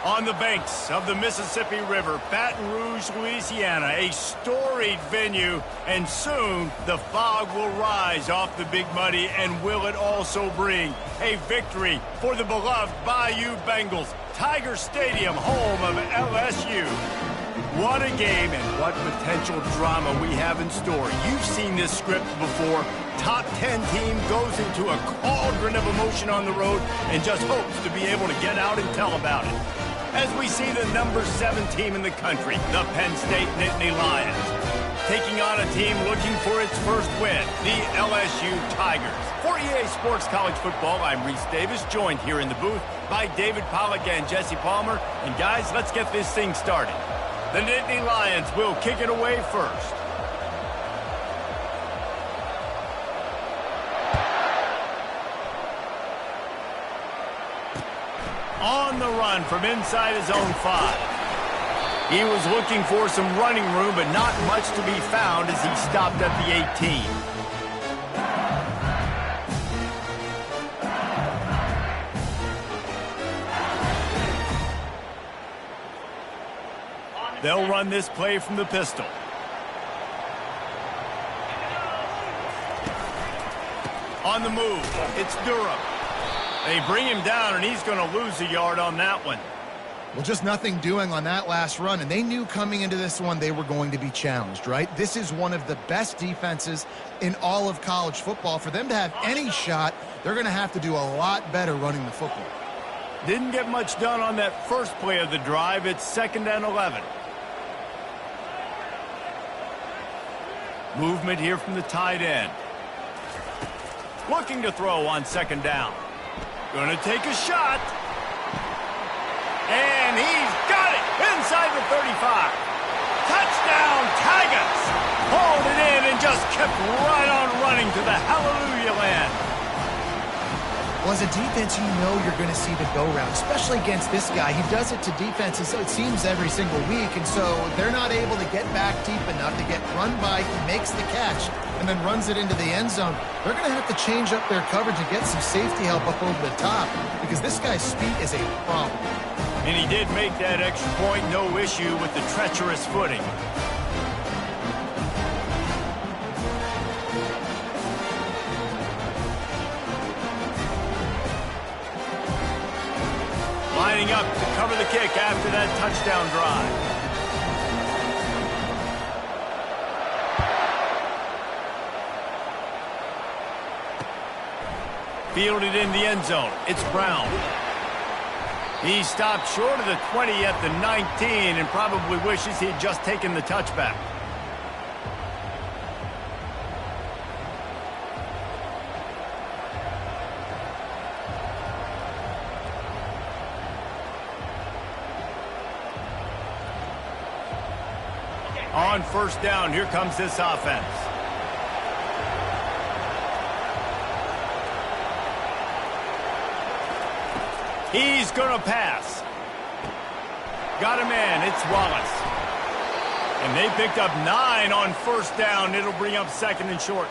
On the banks of the Mississippi River, Baton Rouge, Louisiana, a storied venue, and soon the fog will rise off the Big Muddy, and will it also bring a victory for the beloved Bayou Bengals, Tiger Stadium, home of LSU. What a game and what potential drama we have in store. You've seen this script before. Top 10 team goes into a cauldron of emotion on the road and just hopes to be able to get out and tell about it. As we see the number 7 team in the country, the Penn State Nittany Lions, taking on a team looking for its first win, the LSU Tigers. For EA Sports College Football, I'm Reese Davis, joined here in the booth by David Pollack and Jesse Palmer. And guys, let's get this thing started. The Nittany Lions will kick it away first. On the run from inside his own 5. He was looking for some running room, but not much to be found as he stopped at the 18. They'll run this play from the pistol. On the move, it's Durham. They bring him down, and he's going to lose a yard on that one. Well, just nothing doing on that last run, and they knew coming into this one they were going to be challenged, right? This is one of the best defenses in all of college football. For them to have any shot, they're going to have to do a lot better running the football. Didn't get much done on that first play of the drive. It's 2nd and 11. Movement here from the tight end. Looking to throw on 2nd down. Going to take a shot. And he's got it inside the 35. Touchdown, Tigers. Hauled it in and just kept right on running to the hallelujah land. Well, as a defense, you know you're going to see the go route, especially against this guy. He does it to defenses, it seems, every single week, and so they're not able to get back deep enough to get run by. He makes the catch and then runs it into the end zone. They're going to have to change up their coverage and get some safety help up over the top because this guy's speed is a problem. And he did make that extra point, no issue with the treacherous footing. Lining up to cover the kick after that touchdown drive. Fielded in the end zone. It's Brown. He stopped short of the 20 at the 19 and probably wishes he'd just taken the touchback. On 1st down, here comes this offense. He's going to pass. Got him in. It's Wallace. And they picked up 9 on 1st down. It'll bring up 2nd and short.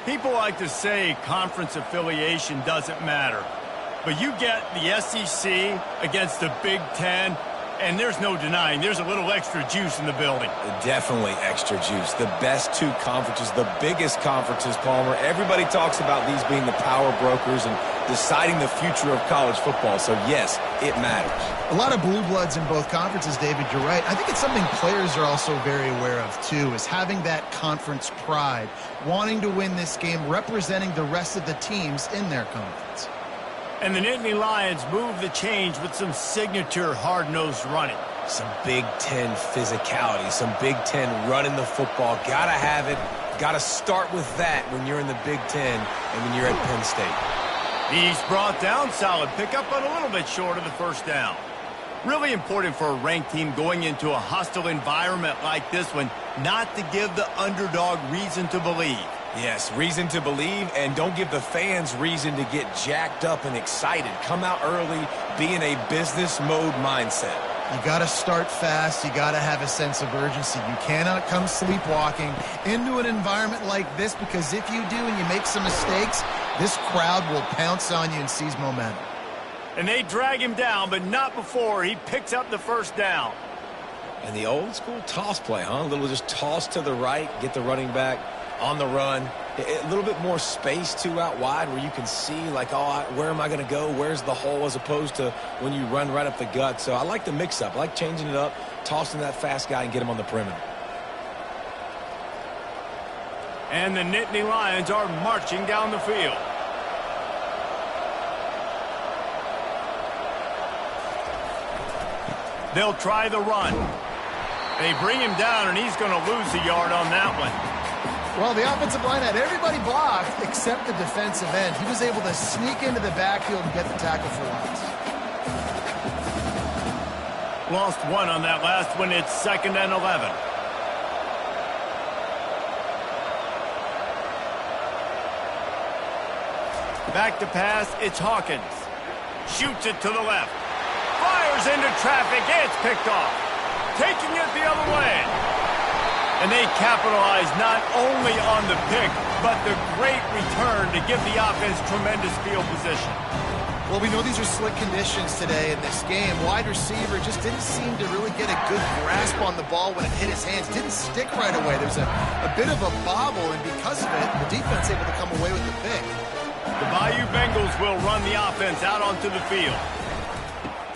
People like to say conference affiliation doesn't matter. But you get the SEC against the Big Ten, and there's no denying there's a little extra juice in the building. Definitely extra juice. The best 2 conferences, the biggest conferences, Palmer. Everybody talks about these being the power brokers and deciding the future of college football. So, yes, it matters. A lot of blue bloods in both conferences, David. You're right. I think it's something players are also very aware of, too, is having that conference pride, wanting to win this game, representing the rest of the teams in their conference. And the Nittany Lions move the change with some signature hard-nosed running. Some Big Ten physicality, some Big Ten running the football. Gotta have it. Gotta start with that when you're in the Big Ten and when you're at Penn State. He's brought down. Solid pickup, but a little bit short of the 1st down. Really important for a ranked team going into a hostile environment like this one, not to give the underdog reason to believe. Yes, reason to believe, and don't give the fans reason to get jacked up and excited. Come out early, be in a business mode mindset. You got to start fast. You got to have a sense of urgency. You cannot come sleepwalking into an environment like this, because if you do and you make some mistakes, this crowd will pounce on you and seize momentum. And they drag him down, but not before he picks up the first down. And the old school toss play, huh? A little just toss to the right, get the running back on the run. A little bit more space, too, out wide where you can see, like, oh, where am I going to go? Where's the hole, as opposed to when you run right up the gut. So I like the mix-up. I like changing it up, tossing that fast guy and get him on the perimeter. And the Nittany Lions are marching down the field. They'll try the run. They bring him down, and he's going to lose a yard on that one. Well, the offensive line had everybody blocked except the defensive end. He was able to sneak into the backfield and get the tackle for loss. Lost one on that last one. It's 2nd and 11. Back to pass. It's Hawkins. Shoots it to the left. Fires into traffic. It's picked off. Taking it the other way. And they capitalize not only on the pick, but the great return to give the offense tremendous field position. Well, we know these are slick conditions today in this game. Wide receiver just didn't seem to really get a good grasp on the ball when it hit his hands. Didn't stick right away. There's a bit of a bobble, and because of it, the defense able to come away with the pick. The Bayou Bengals will run the offense out onto the field.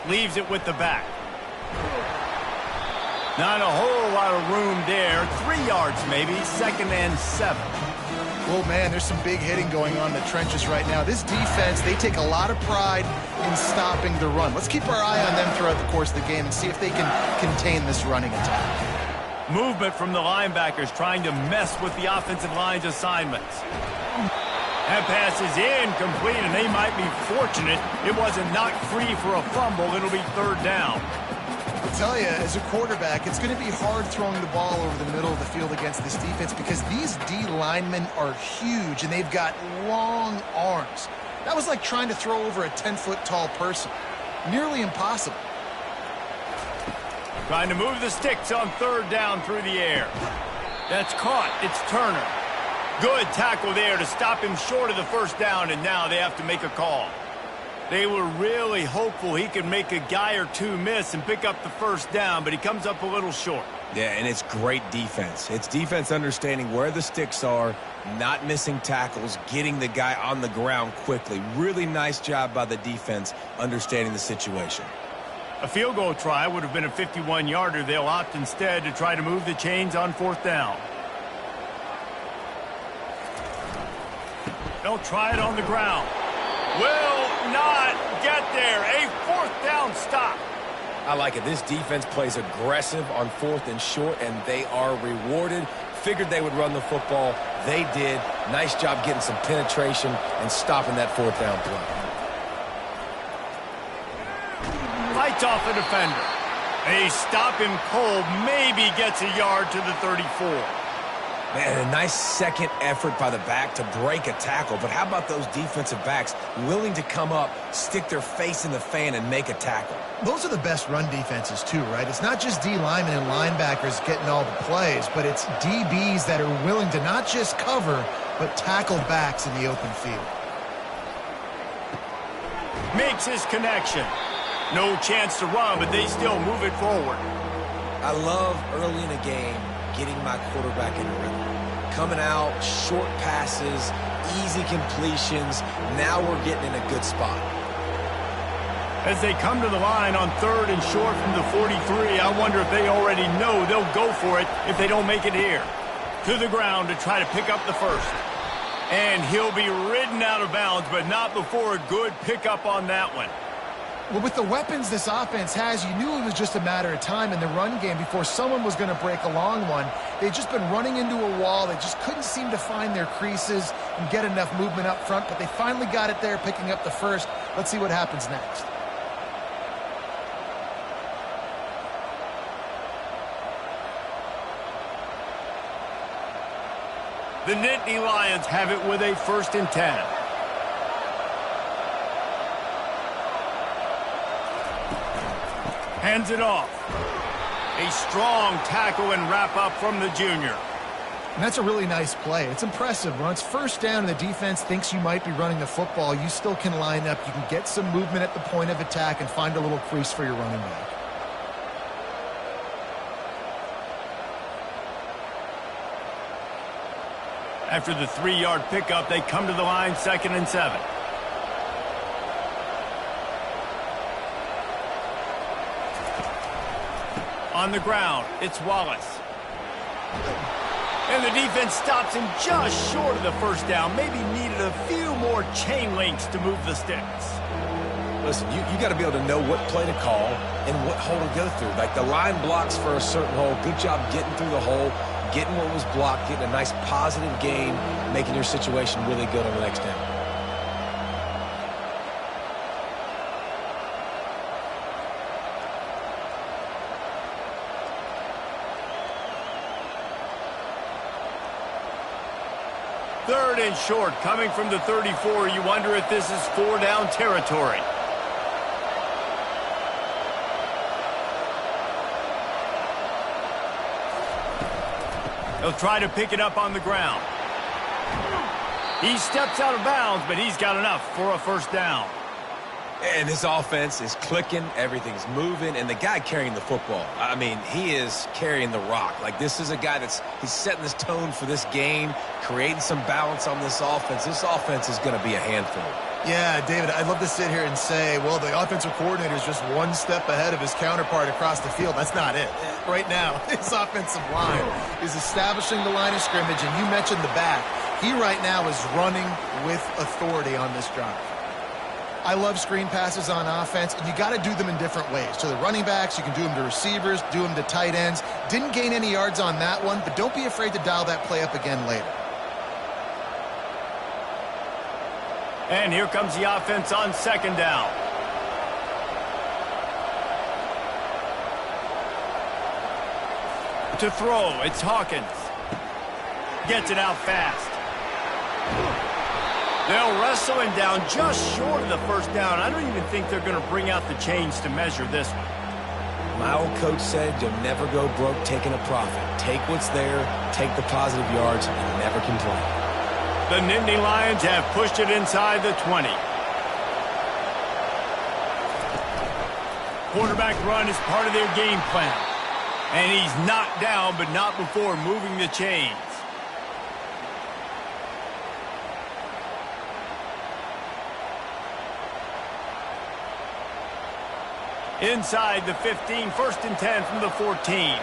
Leaves it with the back. Not a whole lot of room there. 3 yards maybe. 2nd and 7. Oh, man, there's some big hitting going on in the trenches right now. This defense, they take a lot of pride in stopping the run. Let's keep our eye on them throughout the course of the game and see if they can contain this running attack. Movement from the linebackers trying to mess with the offensive line's assignments. That pass is incomplete, and they might be fortunate it wasn't knocked free for a fumble. It'll be 3rd down. I'll tell you, as a quarterback, it's going to be hard throwing the ball over the middle of the field against this defense because these D linemen are huge, and they've got long arms. That was like trying to throw over a 10-foot tall person. Nearly impossible. Trying to move the sticks on 3rd down through the air. That's caught. It's Turner. Good tackle there to stop him short of the 1st down, and now they have to make a call. They were really hopeful he could make a guy or two miss and pick up the 1st down, but he comes up a little short. Yeah, and it's great defense. It's defense understanding where the sticks are, not missing tackles, getting the guy on the ground quickly. Really nice job by the defense understanding the situation. A field goal try would have been a 51-yarder. They'll opt instead to try to move the chains on 4th down. They'll try it on the ground. Will not get there. A 4th down stop. I like it. This defense plays aggressive on 4th and short, and they are rewarded. Figured they would run the football. They did. Nice job getting some penetration and stopping that 4th down play. Fights off a defender. They stop him cold. Maybe gets a yard to the 34. Man, a nice second effort by the back to break a tackle. But how about those defensive backs willing to come up, stick their face in the fan, and make a tackle? Those are the best run defenses, too, right? It's not just D linemen and linebackers getting all the plays, but it's DBs that are willing to not just cover, but tackle backs in the open field. Makes his connection. No chance to run, but they still move it forward. I love early in a game getting my quarterback in a rhythm. Coming out, short passes, easy completions. Now we're getting in a good spot. As they come to the line on 3rd and short from the 43, I wonder if they already know they'll go for it if they don't make it here. To the ground to try to pick up the 1st. And he'll be ridden out of bounds, but not before a good pickup on that one. Well, with the weapons this offense has, you knew it was just a matter of time in the run game before someone was going to break a long one. They'd just been running into a wall. They just couldn't seem to find their creases and get enough movement up front, but they finally got it there, picking up the 1st. Let's see what happens next. The Nittany Lions have it with a 1st and 10. Hands it off. A strong tackle and wrap up from the junior. And that's a really nice play. It's impressive. When it's first down and the defense thinks you might be running the football, you still can line up. You can get some movement at the point of attack and find a little crease for your running back. After the 3-yard pickup, they come to the line, 2nd and 7. On the ground, it's Wallace. And the defense stops him just short of the first down. Maybe needed a few more chain links to move the sticks. Listen, you got to be able to know what play to call and what hole to go through. Like, the line blocks for a certain hole. Good job getting through the hole, getting what was blocked, getting a nice positive gain, making your situation really good on the next down. Third and short, coming from the 34. You wonder if this is 4-down territory. He'll try to pick it up on the ground. He steps out of bounds, but he's got enough for a first down. And this offense is clicking, everything's moving, and the guy carrying the football, I mean, he is carrying the rock. Like, this is a guy he's setting this tone for this game, creating some balance on this offense. This offense is going to be a handful. Yeah, David, I'd love to sit here and say, well, the offensive coordinator is just one step ahead of his counterpart across the field. That's not it. Right now, his offensive line is establishing the line of scrimmage, and you mentioned the back. He right now is running with authority on this drive. I love screen passes on offense, and you got to do them in different ways. To the running backs, you can do them to receivers, do them to tight ends. Didn't gain any yards on that one, but don't be afraid to dial that play up again later. And here comes the offense on 2nd down. To throw, it's Hawkins. Gets it out fast. They'll wrestle him down just short of the first down. I don't even think they're going to bring out the chains to measure this one. My old coach said you'll never go broke taking a profit. Take what's there, take the positive yards, and never complain. The Nittany Lions have pushed it inside the 20. Quarterback run is part of their game plan. And he's knocked down, but not before moving the chains. Inside the 15, 1st and 10 from the 14.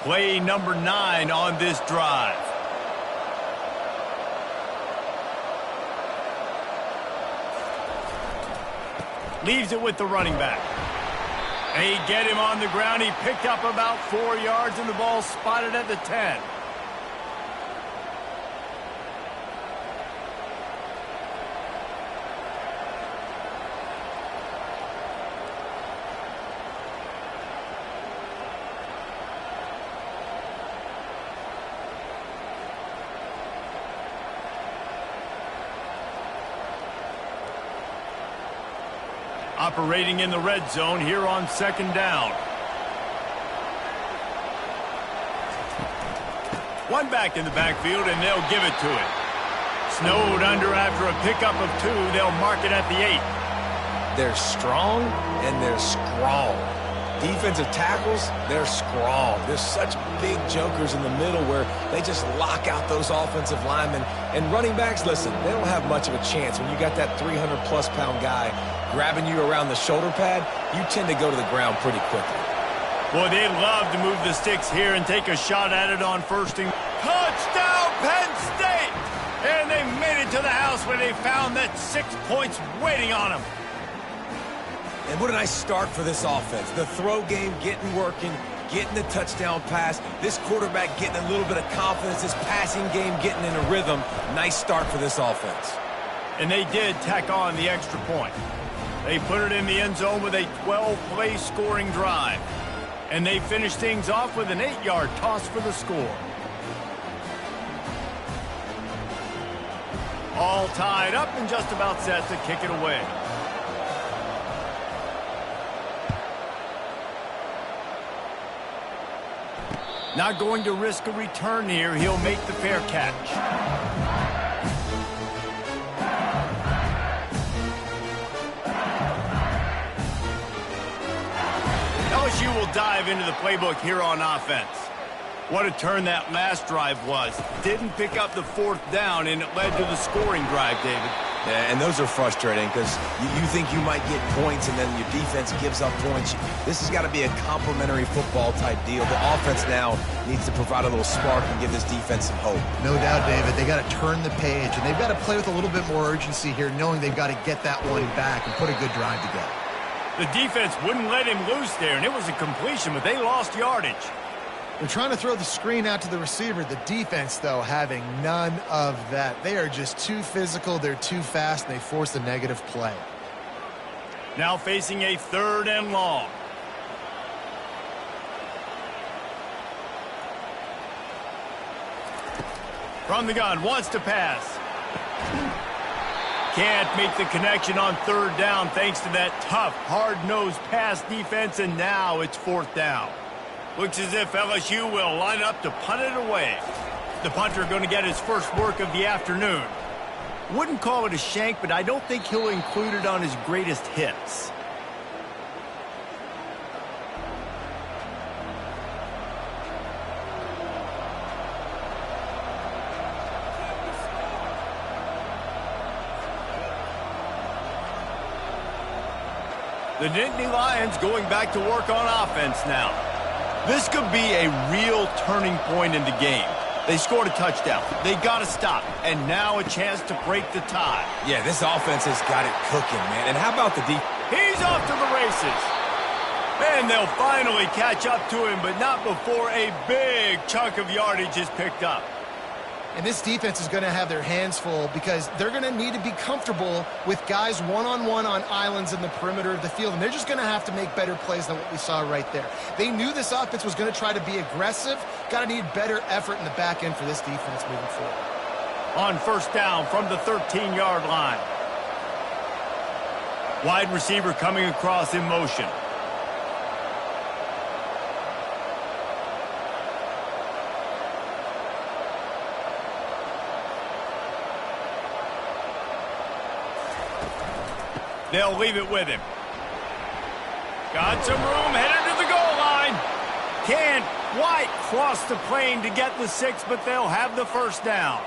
Play number 9 on this drive. Leaves it with the running back. They get him on the ground. He picked up about 4 yards, and the ball spotted at the 10. Operating in the red zone here on 2nd down. One back in the backfield, and they'll give it to him. Snowed under after a pickup of 2. They'll mark it at the 8. They're strong, and they're scrawl. Defensive tackles, they're scrawl. There's such big jokers in the middle where they just lock out those offensive linemen. And running backs, listen, they don't have much of a chance. When you got that 300-plus pound guy grabbing you around the shoulder pad, you tend to go to the ground pretty quickly. Boy, they'd love to move the sticks here and take a shot at it on 1st and... Touchdown, Penn State! And they made it to the house where they found that 6 points waiting on them. And what a nice start for this offense. The throw game getting working, getting the touchdown pass. This quarterback getting a little bit of confidence. This passing game getting in a rhythm. Nice start for this offense. And they did tack on the extra point. They put it in the end zone with a 12-play scoring drive. And they finish things off with an 8-yard toss for the score. All tied up and just about set to kick it away. Not going to risk a return here. He'll make the fair catch. LSU will dive into the playbook here on offense. What a turn that last drive was. Didn't pick up the 4th down, and it led to the scoring drive, David. Yeah, and those are frustrating because you think you might get points and then your defense gives up points. This has got to be a complementary football type deal. The offense now needs to provide a little spark and give this defense some hope. No doubt, David. They got to turn the page, and they've got to play with a little bit more urgency here, knowing they've got to get that one back and put a good drive together. The defense wouldn't let him loose there, and it was a completion, but they lost yardage. They're trying to throw the screen out to the receiver. The defense, though, having none of that. They are just too physical. They're too fast, and they force a negative play. Now facing a 3rd and long. From the gun, wants to pass. Can't make the connection on 3rd down thanks to that tough, hard-nosed pass defense, and now it's 4th down. Looks as if LSU will line up to punt it away. The punter going to get his first work of the afternoon. Wouldn't call it a shank, but I don't think he'll include it on his greatest hits. The Nittany Lions going back to work on offense now. This could be a real turning point in the game. They scored a touchdown. They got to stop. And now a chance to break the tie. Yeah, this offense has got it cooking, man. And how about the defense? He's off to the races. And they'll finally catch up to him, but not before a big chunk of yardage is picked up. And this defense is going to have their hands full because they're going to need to be comfortable with guys one-on-one on islands in the perimeter of the field. And they're just going to have to make better plays than what we saw right there. They knew this offense was going to try to be aggressive. Got to need better effort in the back end for this defense moving forward. On 1st down from the 13-yard line. Wide receiver coming across in motion. They'll leave it with him. Got some room, headed to the goal line. Can't quite cross the plane to get the 6, but they'll have the 1st down.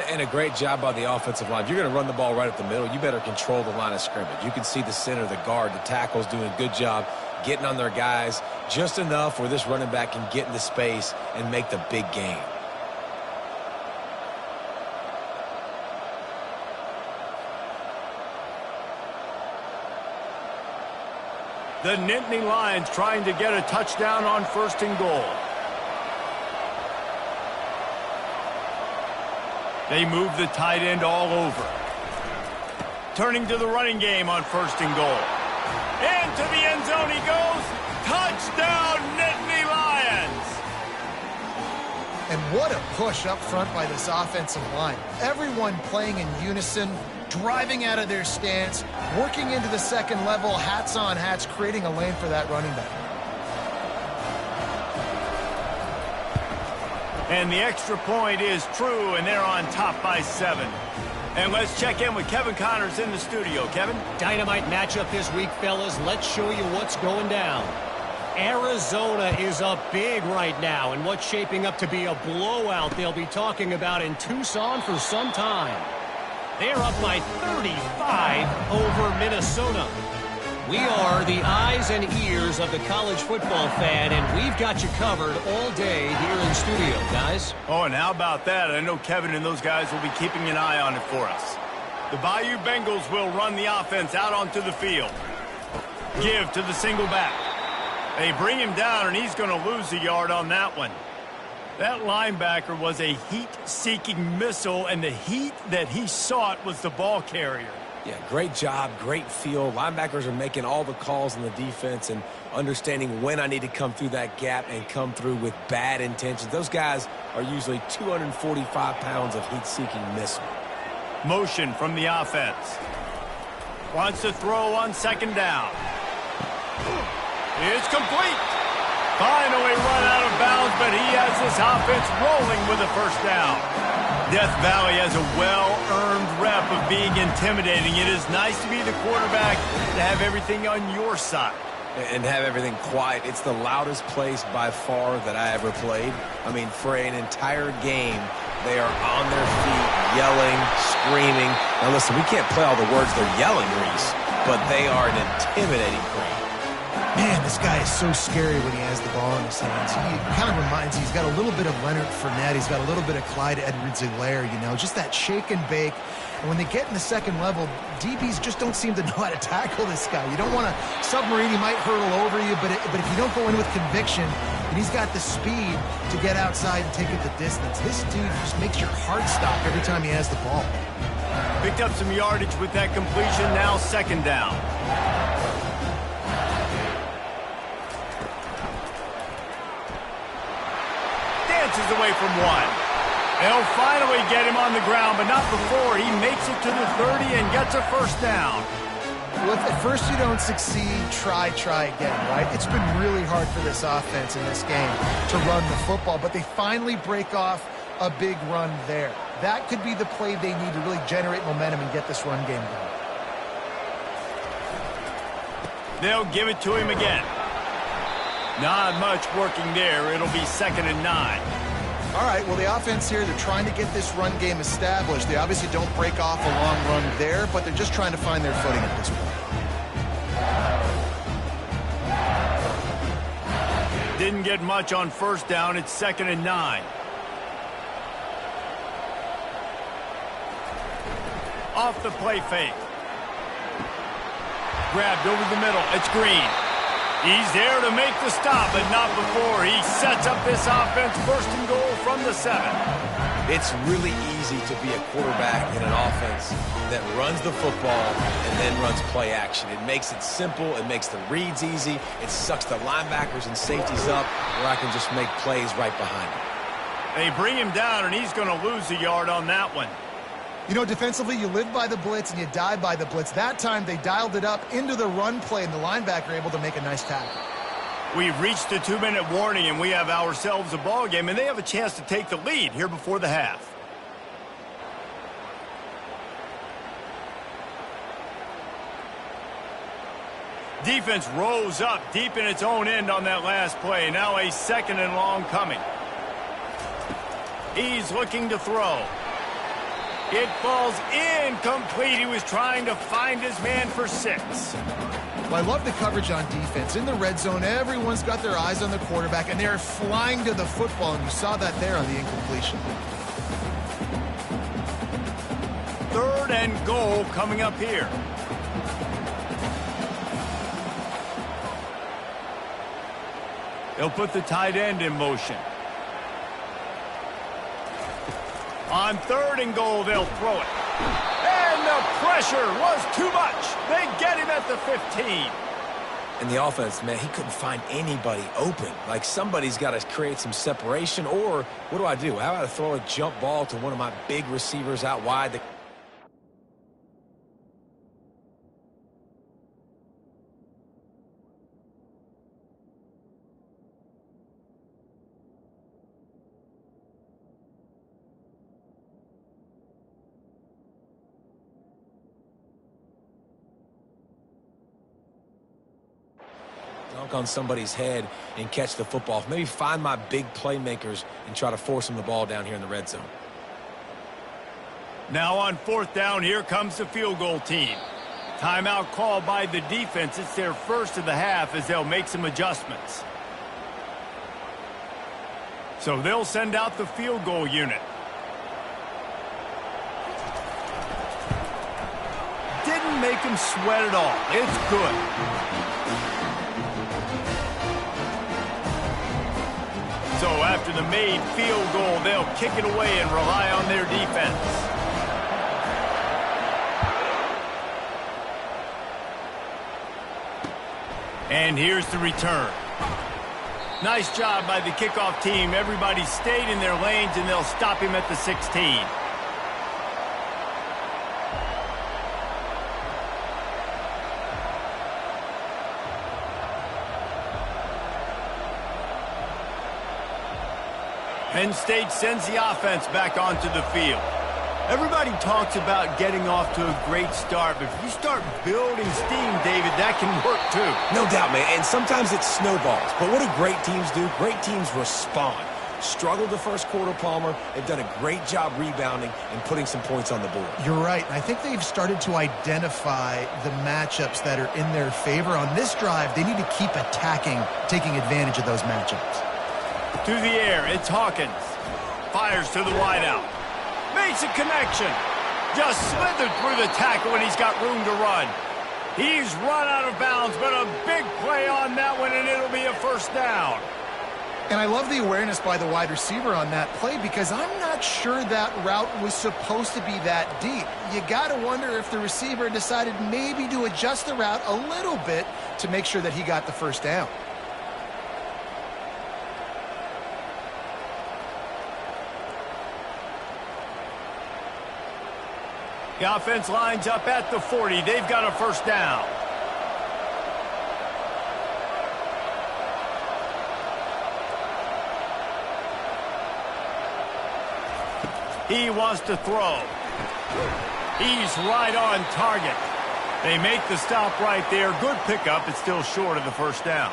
And a great job by the offensive line. If you're going to run the ball right up the middle, you better control the line of scrimmage. You can see the center, the guard, the tackles doing a good job getting on their guys just enough where this running back can get into space and make the big game. The Nittany Lions trying to get a touchdown on 1st and goal. They move the tight end all over. Turning to the running game on 1st and goal. And to the end zone he goes. Touchdown, Nittany Lions! And what a push up front by this offensive line. Everyone playing in unison, driving out of their stance, working into the 2nd level, hats on hats, creating a lane for that running back. And the extra point is true, and they're on top by 7. And let's check in with Kevin Connors in the studio. Kevin? Dynamite matchup this week, fellas. Let's show you what's going down. Arizona is up big right now in what's shaping up to be a blowout they'll be talking about in Tucson for some time. They're up by 35 over Minnesota. We are the eyes and ears of the college football fan, and we've got you covered all day here in studio, guys. Oh, and how about that? I know Kevin and those guys will be keeping an eye on it for us. The Bayou Bengals will run the offense out onto the field. Give to the single back. They bring him down, and he's going to lose a yard on that one. That linebacker was a heat-seeking missile, and the heat that he sought was the ball carrier. Yeah, great job, great feel. Linebackers are making all the calls in the defense and understanding when I need to come through that gap and come through with bad intentions. Those guys are usually 245 pounds of heat-seeking missile. Motion from the offense. Wants to throw on second down. It's complete. Finally run out of bounds, but he has this offense rolling with a first down. Death Valley has a well-earned rep of being intimidating. It is nice to be the quarterback, to have everything on your side. And have everything quiet. It's the loudest place by far that I ever played. I mean, for an entire game, they are on their feet, yelling, screaming. Now listen, we can't play all the words they're yelling, Reese, but they are an intimidating crowd. Man, this guy is so scary when he has the ball in his hands. He kind of reminds me, he's got a little bit of Leonard Fournette. He's got a little bit of Clyde Edwards-Helaire, you know, just that shake and bake. And when they get in the second level, DBs just don't seem to know how to tackle this guy. You don't want to submarine. He might hurtle over you, but if you don't go in with conviction, and he's got the speed to get outside and take it the distance, this dude just makes your heart stop every time he has the ball. Picked up some yardage with that completion. Now second down. Dances away from one. They'll finally get him on the ground, but not before he makes it to the 30 and gets a first down. Well, if at first you don't succeed, try again, right? It's been really hard for this offense in this game to run the football, but they finally break off a big run there. That could be the play they need to really generate momentum and get this run game going. They'll give it to him again. Not much working there. It'll be 2nd and 9. All right, well, the offense here, they're trying to get this run game established. They obviously don't break off a long run there, but they're just trying to find their footing at this point. Didn't get much on first down. It's 2nd and 9. Off the play fake. Grabbed over the middle. It's Green. He's there to make the stop, but not before he sets up this offense. 1st and goal from the 7. It's really easy to be a quarterback in an offense that runs the football and then runs play action. It makes it simple. It makes the reads easy. It sucks the linebackers and safeties up where I can just make plays right behind him. They bring him down, and he's going to lose a yard on that one. You know, defensively, you live by the blitz and you die by the blitz. That time, they dialed it up into the run play, and the linebacker able to make a nice tackle. We've reached the 2-minute warning, and we have ourselves a ball game, and they have a chance to take the lead here before the half. Defense rose up deep in its own end on that last play. Now a 2nd and long coming. He's looking to throw. It falls incomplete. He was trying to find his man for 6. Well, I love the coverage on defense. In the red zone, everyone's got their eyes on the quarterback, and they're flying to the football, and you saw that there on the incompletion. 3rd and goal coming up here. They'll put the tight end in motion. On 3rd and goal, they'll throw it. And the pressure was too much. They get him at the 15. And the offense, man, he couldn't find anybody open. Like, somebody's got to create some separation. Or what do? How about I throw a jump ball to one of my big receivers out wide? Dunk on somebody's head and catch the football. Maybe find my big playmakers and try to force them the ball down here in the red zone. Now on 4th down, here comes the field goal team. Timeout called by the defense. It's their first of the half as they'll make some adjustments. So they'll send out the field goal unit. Didn't make him sweat at all. It's good. So after the made field goal, they'll kick it away and rely on their defense. And here's the return. Nice job by the kickoff team. Everybody stayed in their lanes, and they'll stop him at the 16. Penn State sends the offense back onto the field. Everybody talks about getting off to a great start, but if you start building steam, David, that can work too. No doubt, man, and sometimes it snowballs. But what do great teams do? Great teams respond. Struggled the first quarter, Palmer. They've done a great job rebounding and putting some points on the board. You're right. I think they've started to identify the matchups that are in their favor. On this drive, they need to keep attacking, taking advantage of those matchups. To the air, it's Hawkins. Fires to the wideout. Makes a connection. Just slithered through the tackle, and he's got room to run. He's run out of bounds, but a big play on that one, and it'll be a first down. And I love the awareness by the wide receiver on that play because I'm not sure that route was supposed to be that deep. You got to wonder if the receiver decided maybe to adjust the route a little bit to make sure that he got the first down. The offense lines up at the 40. They've got a first down. He wants to throw. He's right on target. They make the stop right there. Good pickup. It's still short of the first down.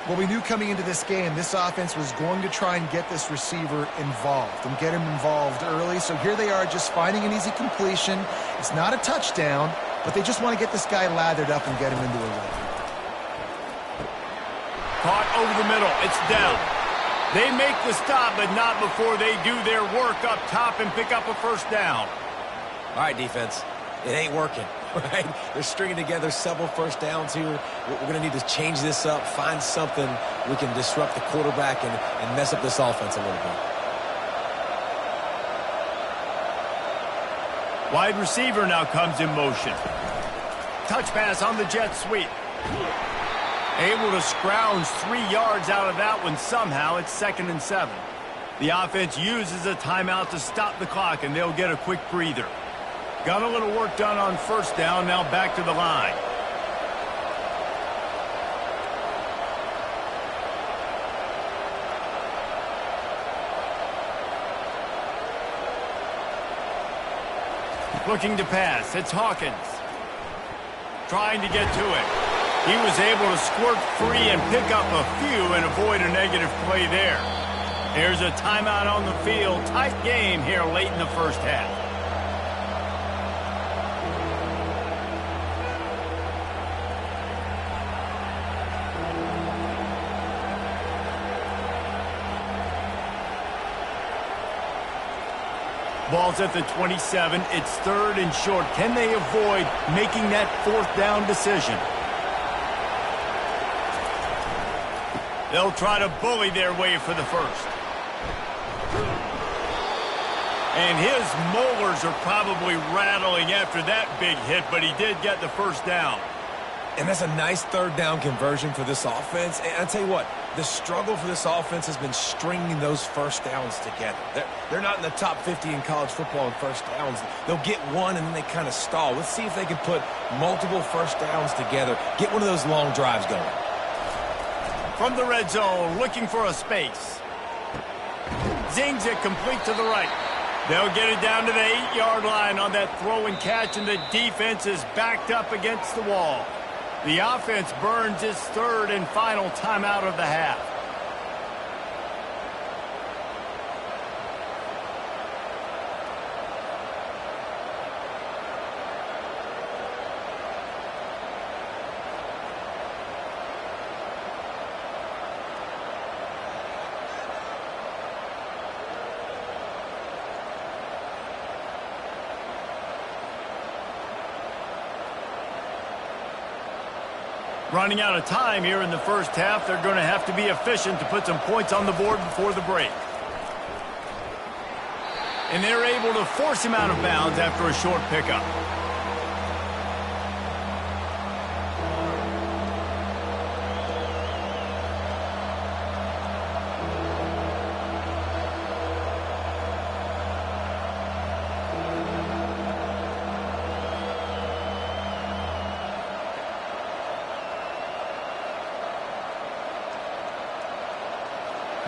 Well, we knew coming into this game, this offense was going to try and get this receiver involved and get him involved early. So here they are just finding an easy completion. It's not a touchdown, but they just want to get this guy lathered up and get him into a run. Caught over the middle. It's down. They make the stop, but not before they do their work up top and pick up a first down. All right, defense. It ain't working, right? They're stringing together several first downs here. We're going to need to change this up, find something we can disrupt the quarterback and mess up this offense a little bit. Wide receiver now comes in motion. Touch pass on the jet sweep. Able to scrounge 3 yards out of that one somehow. It's 2nd and 7. The offense uses a timeout to stop the clock, and they'll get a quick breather. Got a little work done on first down, now back to the line. Looking to pass, it's Hawkins. Trying to get to it. He was able to squirt free and pick up a few and avoid a negative play there. There's a timeout on the field. Tight game here late in the first half. Ball's at the 27. It's 3rd and short. Can they avoid making that 4th down decision? They'll try to bully their way for the first. And his molars are probably rattling after that big hit, but he did get the first down. And that's a nice 3rd down conversion for this offense. And I'll tell you what, the struggle for this offense has been stringing those first downs together. They're not in the top 50 in college football in first downs. They'll get one and then they kind of stall. Let's see if they can put multiple first downs together, get one of those long drives going. From the red zone, looking for a space. Zings it complete to the right. They'll get it down to the 8-yard line on that throw and catch, and the defense is backed up against the wall. The offense burns its 3rd and final timeout of the half. Running out of time here in the first half. They're going to have to be efficient to put some points on the board before the break. And they're able to force him out of bounds after a short pickup.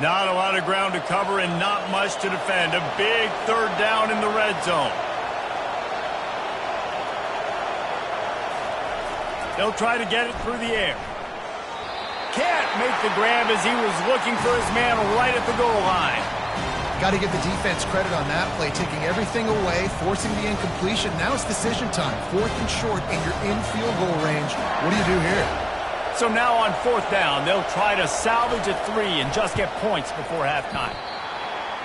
Not a lot of ground to cover and not much to defend. A big third down in the red zone. They'll try to get it through the air. Can't make the grab as he was looking for his man right at the goal line. Got to give the defense credit on that play, taking everything away, forcing the incompletion. Now it's decision time. 4th and short, and you're in field goal range. What do you do here? So now on 4th down, they'll try to salvage a 3 and just get points before halftime.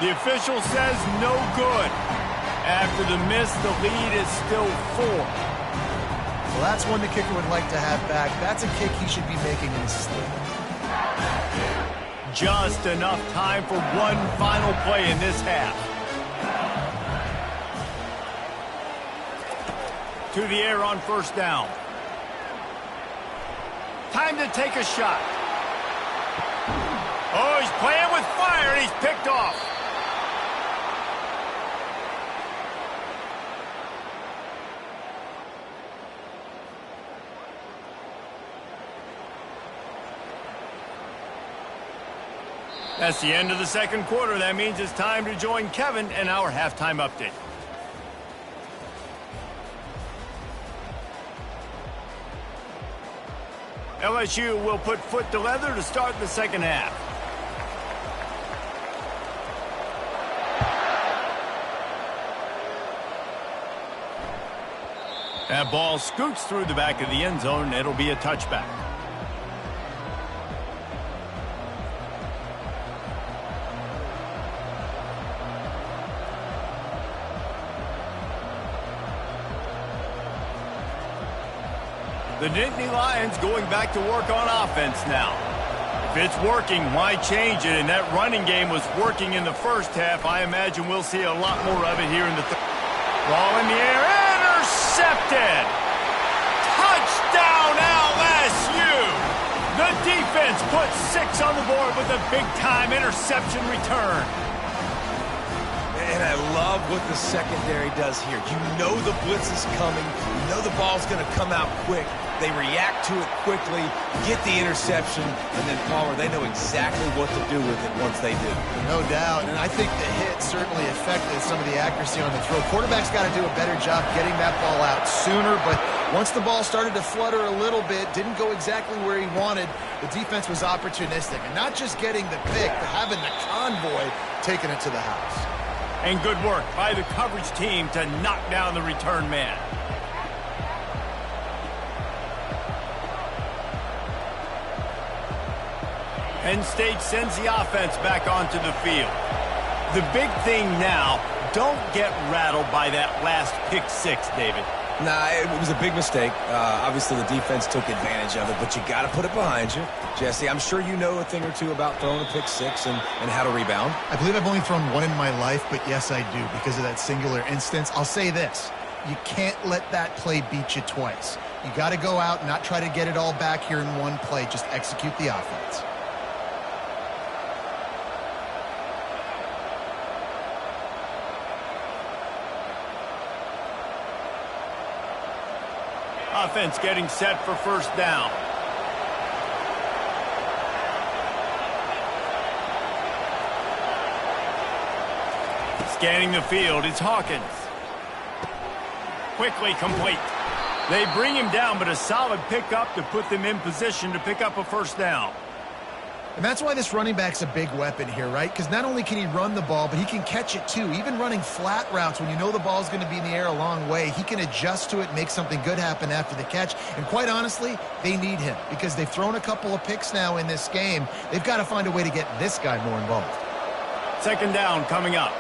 The official says no good. After the miss, the lead is still 4. Well, that's one the kicker would like to have back. That's a kick he should be making in his sleep. Just enough time for one final play in this half. To the air on 1st down. Time to take a shot. Oh, he's playing with fire, and he's picked off. That's the end of the 2nd quarter. That means it's time to join Kevin in our halftime update. LSU will put foot to leather to start the 2nd half. That ball scoots through the back of the end zone. It'll be a touchback. The Nittany Lions going back to work on offense now. If it's working, why change it? And that running game was working in the 1st half. I imagine we'll see a lot more of it here in the 3rd. Ball in the air, intercepted! Touchdown LSU! The defense puts 6 on the board with a big-time interception return. And I love what the secondary does here. You know the blitz is coming. You know the ball's going to come out quick. They react to it quickly, get the interception, and then, Palmer, they know exactly what to do with it once they do. No doubt, and I think the hit certainly affected some of the accuracy on the throw. Quarterback's got to do a better job getting that ball out sooner, but once the ball started to flutter a little bit, didn't go exactly where he wanted, the defense was opportunistic. And not just getting the pick, but having the convoy taking it to the house. And good work by the coverage team to knock down the return man. Penn State sends the offense back onto the field. The big thing now, don't get rattled by that last pick 6, David. Nah, it was a big mistake. Obviously, the defense took advantage of it, but you got to put it behind you. Jesse, I'm sure you know a thing or two about throwing a pick 6 and how to rebound. I believe I've only thrown one in my life, but yes, I do because of that singular instance. I'll say this. You can't let that play beat you twice. You got to go out and not try to get it all back here in one play. Just execute the offense. Offense getting set for 1st down. Scanning the field, it's Hawkins. Quickly complete. They bring him down, but a solid pickup to put them in position to pick up a 1st down. And that's why this running back's a big weapon here, right? Because not only can he run the ball, but he can catch it too. Even running flat routes when you know the ball's going to be in the air a long way, he can adjust to it, make something good happen after the catch. And quite honestly, they need him because they've thrown a couple of picks now in this game. They've got to find a way to get this guy more involved. 2nd down coming up.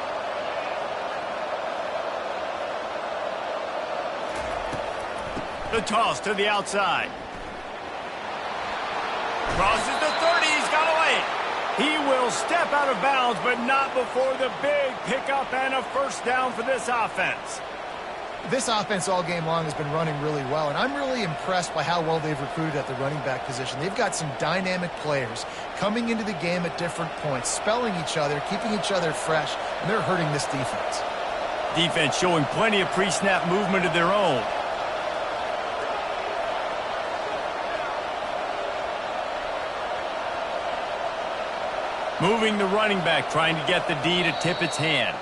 The toss to the outside. Crosses the 30, he's got away. He will step out of bounds, but not before the big pickup and a 1st down for this offense. This offense all game long has been running really well, and I'm really impressed by how well they've recruited at the running back position. They've got some dynamic players coming into the game at different points, spelling each other, keeping each other fresh, and they're hurting this defense. Defense showing plenty of pre-snap movement of their own. Moving the running back, trying to get the D to tip its hand.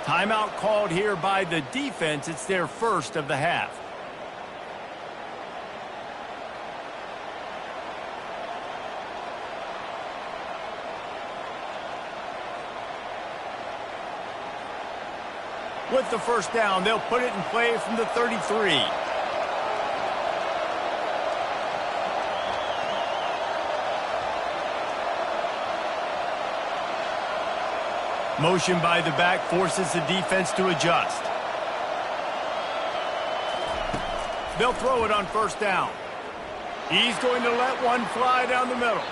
Timeout called here by the defense. It's their first of the half. With the first down, they'll put it in play from the 33. Motion by the back forces the defense to adjust. They'll throw it on first down. He's going to let one fly down the middle.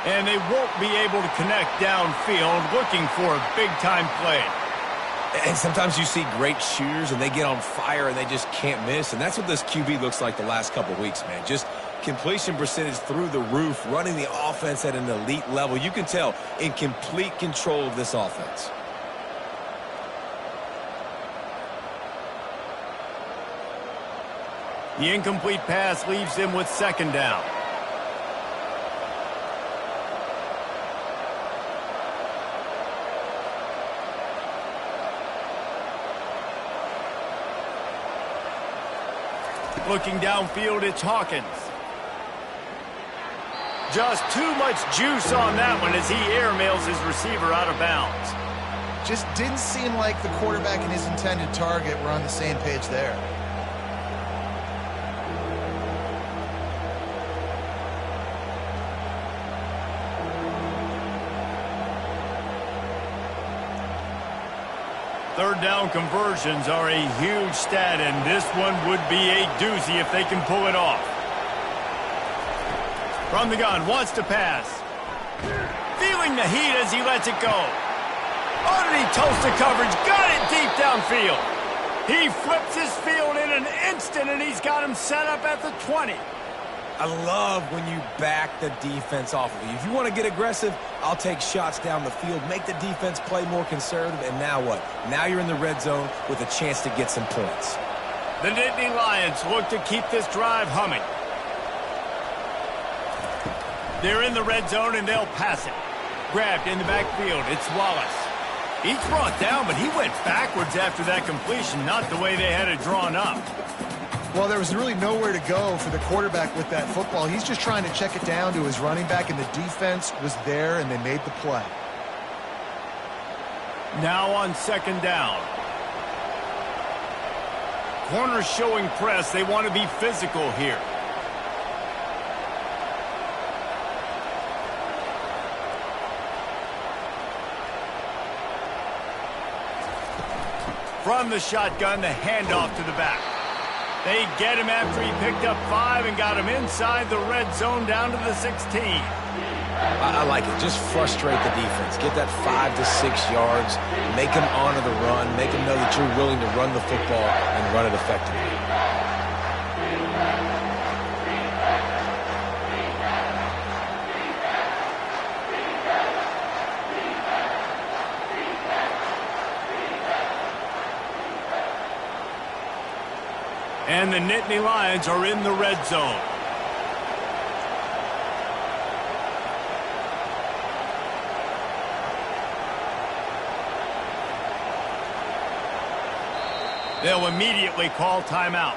And they won't be able to connect downfield, looking for a big-time play. And sometimes you see great shooters and they get on fire and they just can't miss. And that's what this QB looks like the last couple of weeks, man. Just completion percentage through the roof, running the offense at an elite level. You can tell in complete control of this offense. The incomplete pass leaves them with second down. Looking downfield, it's Hawkins. Just too much juice on that one as he airmails his receiver out of bounds. Just didn't seem like the quarterback and his intended target were on the same page there. Third down conversions are a huge stat, and this one would be a doozy if they can pull it off. From the gun, wants to pass. Feeling the heat as he lets it go. Underneath toasted coverage, got it deep downfield. He flips his field in an instant, and he's got him set up at the 20. I love when you back the defense off of you. If you want to get aggressive, I'll take shots down the field, make the defense play more conservative, and now what? Now you're in the red zone with a chance to get some points. The Nittany Lions look to keep this drive humming. They're in the red zone, and they'll pass it. Grabbed in the backfield, it's Wallace. He's brought down, but he went backwards after that completion, not the way they had it drawn up. Well, there was really nowhere to go for the quarterback with that football. He's just trying to check it down to his running back, and the defense was there, and they made the play. Now on second down. Corners showing press. They want to be physical here. From the shotgun, the handoff to the back. They get him after he picked up 5 and got him inside the red zone down to the 16. I like it. Just frustrate the defense. Get that 5 to 6 yards. Make them honor the run. Make them know that you're willing to run the football and run it effectively. And the Nittany Lions are in the red zone. They'll immediately call timeout.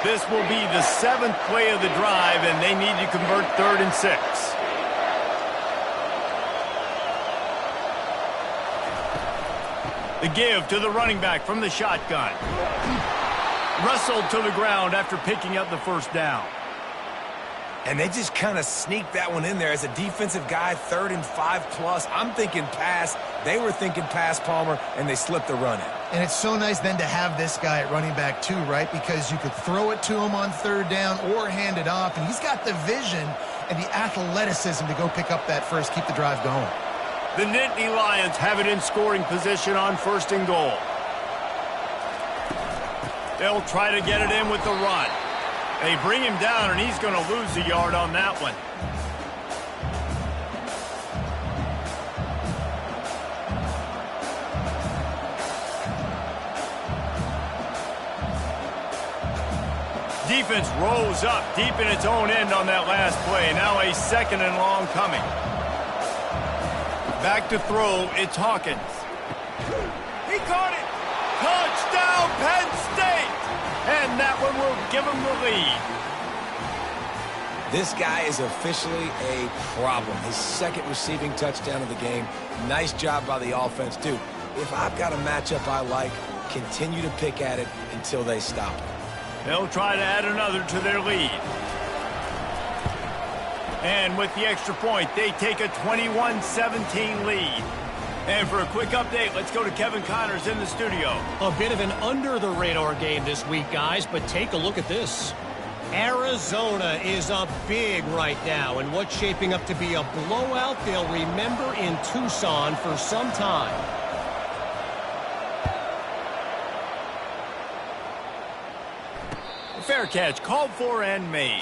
This will be the 7th play of the drive, and they need to convert 3rd and 6. The give to the running back from the shotgun. Wrestled to the ground after picking up the first down. And they just kind of sneaked that one in there as a defensive guy, 3rd and 5+. I'm thinking pass. They were thinking pass, Palmer, and they slipped the run in. And it's so nice then to have this guy at running back too, right? Because you could throw it to him on 3rd down or hand it off, and he's got the vision and the athleticism to go pick up that first, keep the drive going. The Nittany Lions have it in scoring position on 1st and goal. They'll try to get it in with the run. They bring him down, and he's going to lose a yard on that one. defense rolls up deep in its own end on that last play. Now a 2nd and long coming. Back to throw, it's Hawkins. He caught it! Touchdown, Penn State! And that one will give them the lead. This guy is officially a problem. His 2nd receiving touchdown of the game. Nice job by the offense. Dude, if I've got a matchup I like, continue to pick at it until they stop it. They'll try to add another to their lead. And with the extra point, they take a 21-17 lead. And for a quick update, let's go to Kevin Connors in the studio. A bit of an under-the-radar game this week, guys, but take a look at this. Arizona is up big right now, and what's shaping up to be a blowout they'll remember in Tucson for some time. Fair catch, called for and made.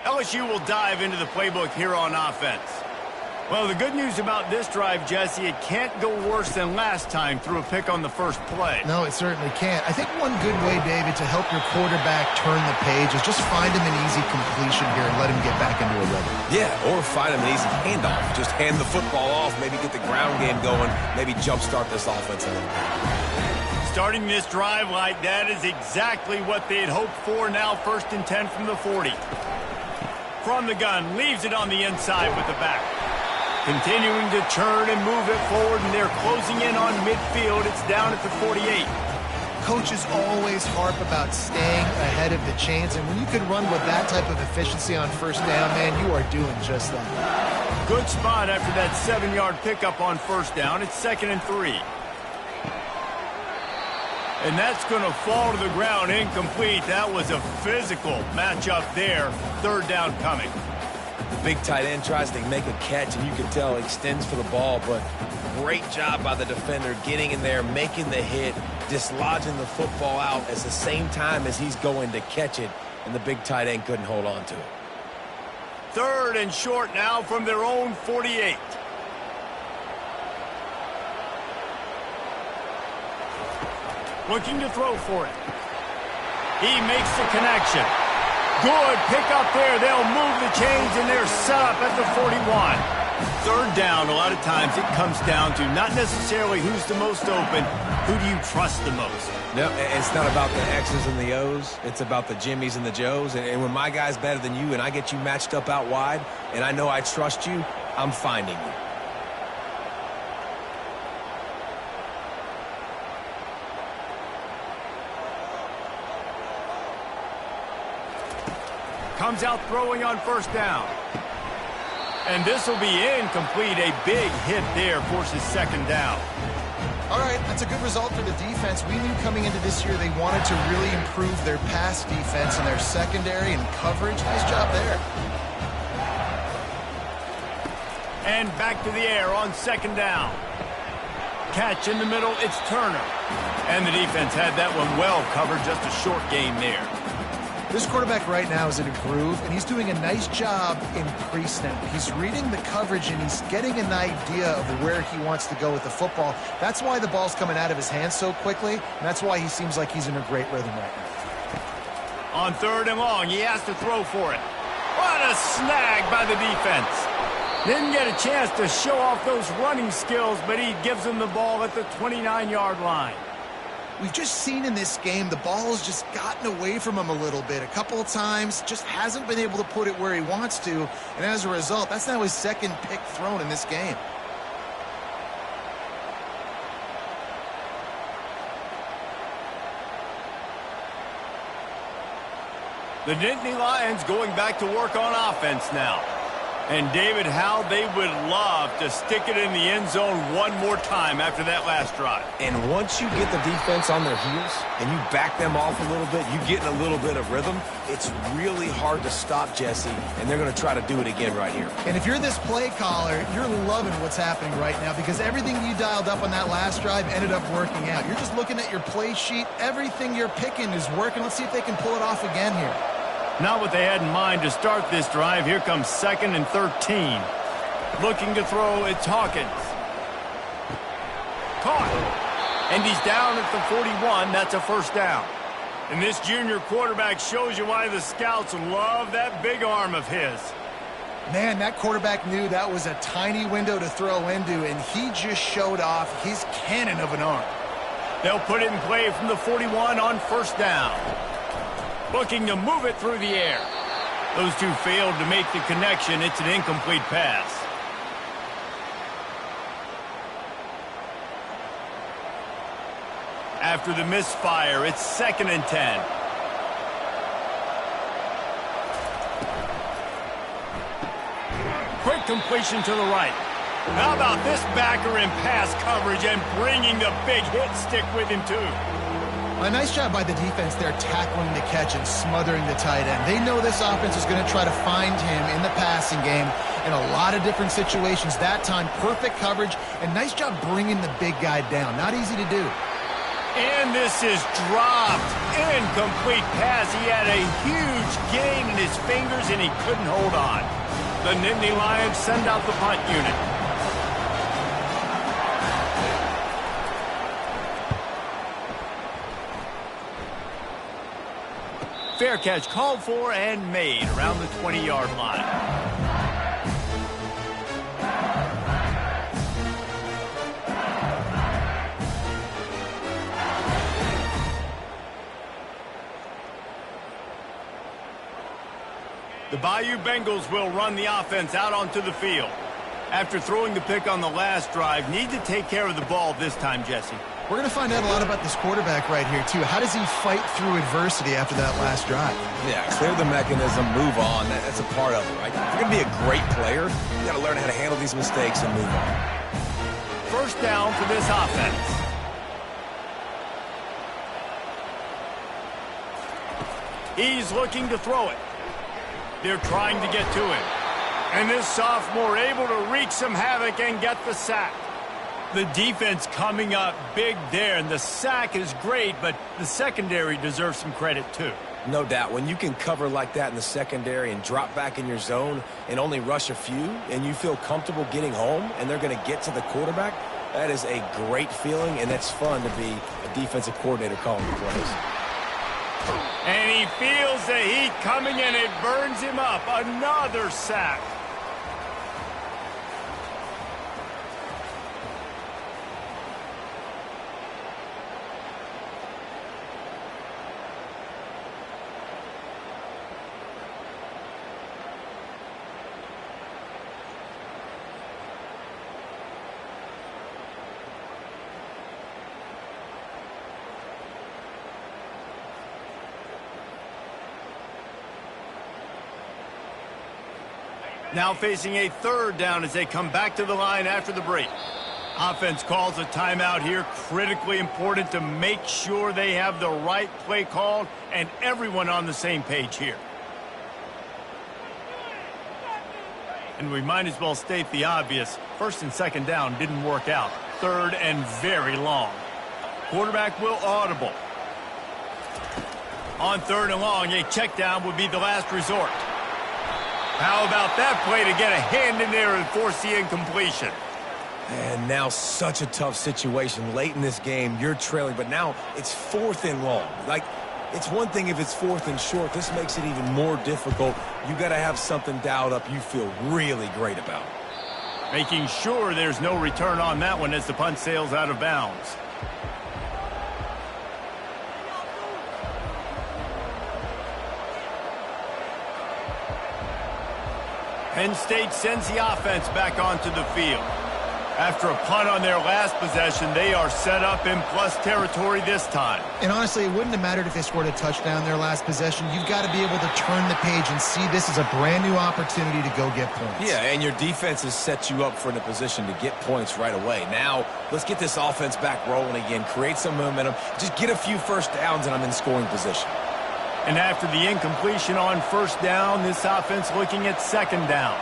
LSU will dive into the playbook here on offense. Well, the good news about this drive, Jesse, it can't go worse than last time through a pick on the first play. No, it certainly can't. I think one good way, David, to help your quarterback turn the page is just find him an easy completion here and let him get back into a rhythm. Yeah, or find him an easy handoff. Just hand the football off, maybe get the ground game going, maybe jumpstart this offense a little bit. Starting this drive like that is exactly what they had hoped for. Now 1st and 10 from the 40. From the gun, leaves it on the inside with the back. Continuing to turn and move it forward, and they're closing in on midfield. It's down at the 48. Coaches always harp about staying ahead of the chains, and when you can run with that type of efficiency on 1st down, man, you are doing just that. Good spot after that 7-yard pickup on 1st down. It's 2nd and 3. And that's going to fall to the ground incomplete. That was a physical matchup there. 3rd down coming. The big tight end tries to make a catch, and you can tell extends for the ball, but great job by the defender getting in there, making the hit, dislodging the football out at the same time as he's going to catch it, and the big tight end couldn't hold on to it. 3rd and short now from their own 48. Looking to throw for it. He makes the connection. Good pick up there. They'll move the chains, and they're set up at the 41. 3rd down, a lot of times it comes down to not necessarily who's the most open, who do you trust the most? No, it's not about the X's and the O's. It's about the Jimmies and the Joes. And when my guy's better than you and I get you matched up out wide and I know I trust you, I'm finding you. Comes out throwing on 1st down. And this will be incomplete. A big hit there forces 2nd down. All right, that's a good result for the defense. We knew coming into this year they wanted to really improve their pass defense and their secondary and coverage. Nice job there. And back to the air on 2nd down. Catch in the middle, it's Turner. And the defense had that one well covered, just a short gain there. This quarterback right now is in a groove, and he's doing a nice job in pre-snap. He's reading the coverage, and he's getting an idea of where he wants to go with the football. That's why the ball's coming out of his hands so quickly, and that's why he seems like he's in a great rhythm right now. On 3rd and long, he has to throw for it. What a snag by the defense. Didn't get a chance to show off those running skills, but he gives him the ball at the 29-yard line. We've just seen in this game the ball has just gotten away from him a little bit. A couple of times, just hasn't been able to put it where he wants to. And as a result, that's now his 2nd pick thrown in this game. The Nittany Lions going back to work on offense now. And David, how they would love to stick it in the end zone one more time after that last drive. And once you get the defense on their heels and you back them off a little bit, you get in a little bit of rhythm, it's really hard to stop, Jesse, and they're going to try to do it again right here. And if you're this play caller, you're loving what's happening right now because everything you dialed up on that last drive ended up working out. You're just looking at your play sheet. Everything you're picking is working. Let's see if they can pull it off again here. Not what they had in mind to start this drive. Here comes 2nd and 13. Looking to throw, it's Hawkins. Caught. And he's down at the 41. That's a first down. And this junior quarterback shows you why the scouts love that big arm of his. Man, that quarterback knew that was a tiny window to throw into, and he just showed off his cannon of an arm. They'll put it in play from the 41 on first down. Looking to move it through the air. Those two failed to make the connection. It's an incomplete pass. After the misfire, it's 2nd and 10. Quick completion to the right. How about this backer in pass coverage and bringing the big hit stick with him, too? A nice job by the defense there, tackling the catch and smothering the tight end. They know this offense is going to try to find him in the passing game in a lot of different situations. That time, perfect coverage, and nice job bringing the big guy down. Not easy to do. And this is dropped. Incomplete pass. He had a huge gain in his fingers, and he couldn't hold on. The Nittany Lions send out the punt unit. Fair catch called for and made around the 20-yard line. The Bayou Bengals will run the offense out onto the field. After throwing the pick on the last drive, need to take care of the ball this time, Jesse. We're going to find out a lot about this quarterback right here, too. How does he fight through adversity after that last drive? Yeah, clear the mechanism, move on. That's a part of it, right? If you're going to be a great player, you got to learn how to handle these mistakes and move on. First down for this offense. He's looking to throw it. They're trying to get to him. And this sophomore able to wreak some havoc and get the sack. The defense coming up big there, and the sack is great, but the secondary deserves some credit too. No doubt. When you can cover like that in the secondary and drop back in your zone and only rush a few, and you feel comfortable getting home, and they're going to get to the quarterback, that is a great feeling, and it's fun to be a defensive coordinator calling the plays. And he feels the heat coming, and it burns him up. Another sack. Now facing a third down as they come back to the line after the break. Offense calls a timeout here. Critically important to make sure they have the right play called and everyone on the same page here. And we might as well state the obvious. First and second down didn't work out. Third and very long. Quarterback will audible. On third and long, a check down would be the last resort. How about that play to get a hand in there and force the incompletion? And now such a tough situation. Late in this game, you're trailing, but now it's fourth and long. Like, it's one thing if it's fourth and short. This makes it even more difficult. You got to have something dialed up you feel really great about. Making sure there's no return on that one as the punt sails out of bounds. Penn State sends the offense back onto the field. After a punt on their last possession, they are set up in plus territory this time. And honestly, it wouldn't have mattered if they scored a touchdown their last possession. You've got to be able to turn the page and see this as a brand new opportunity to go get points. Yeah, and your defense has set you up for in a position to get points right away. Now, let's get this offense back rolling again, create some momentum, just get a few first downs, and I'm in scoring position. And after the incompletion on first down, this offense looking at second down.